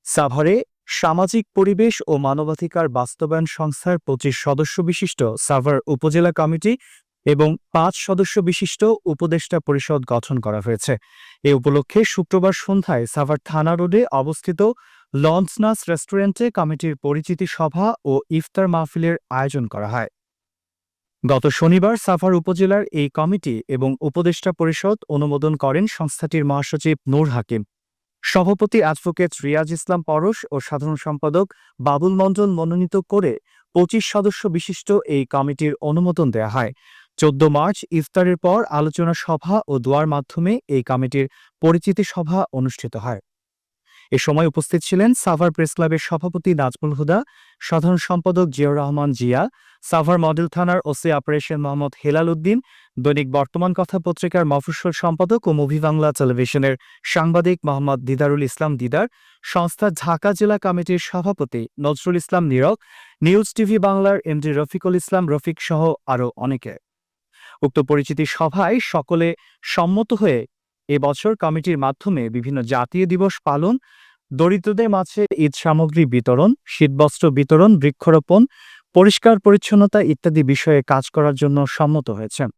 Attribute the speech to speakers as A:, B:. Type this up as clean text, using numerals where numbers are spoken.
A: সাভারে সামাজিক পরিবেশ ও মানবাধিকার বাস্তবায়ন সংস্থার ২৫ সদস্য বিশিষ্ট সাভার উপজেলা কমিটি এবং ৫ সদস্য বিশিষ্ট উপদেষ্টা পরিষদ গঠন করা হয়েছে। এ উপলক্ষে শুক্রবার সন্ধ্যায় সাভার থানা রোডে অবস্থিত লঞ্চনাস রেস্টুরেন্টে কমিটির পরিচিতি সভা ও ইফতার মাহফিলের আয়োজন করা হয়। গত শনিবার সাভার উপজেলার এই কমিটি এবং উপদেষ্টা পরিষদ অনুমোদন করেন সংস্থাটির মহাসচিব নূর হাকিম। সভাপতি অ্যাডভোকেট রিয়াজ ইসলাম পরশ ও সাধারণ সম্পাদক বাবুল মণ্ডল মনোনীত করে ২৫ সদস্য বিশিষ্ট এই কমিটির অনুমোদন দেয়া হয়। ১৪ মার্চ ইফতারের পর আলোচনা সভা ও দোয়ার মাধ্যমে এই কমিটির পরিচিতি সভা অনুষ্ঠিত হয়। এ সময় উপস্থিত ছিলেন সাভার প্রেস ক্লাবের সভাপতি নাজমুল হুদা, সাধারণ সম্পাদক জিয়াউর রহমান জিয়া, সাভার মডেল থানার ওসি অপারেশন মোহাম্মদ হেলাল উদ্দিন, দৈনিক বর্তমান কথা পত্রিকার মফস্বল সম্পাদক ও মুভি বাংলা টেলিভিশনের সাংবাদিক মোহাম্মদ দিদারুল ইসলাম দিদার, সংস্থার ঢাকা জেলা কমিটির সভাপতি নজরুল ইসলাম নীরব, নিউজ টিভি বাংলার এমডি রফিকুল ইসলাম রফিক সহ আরও অনেকে। উক্ত পরিচিতি সভায় সকলে সম্মত হয়ে এবছর কমিটির মাধ্যমে বিভিন্ন জাতীয় দিবস পালন, দরিদ্রদের মাঝে ঈদ সামগ্রী বিতরণ, শীতবস্ত্র বিতরণ, বৃক্ষরোপণ, পরিষ্কার পরিচ্ছন্নতা ইত্যাদি বিষয়ে কাজ করার জন্য সম্মত হয়েছেন।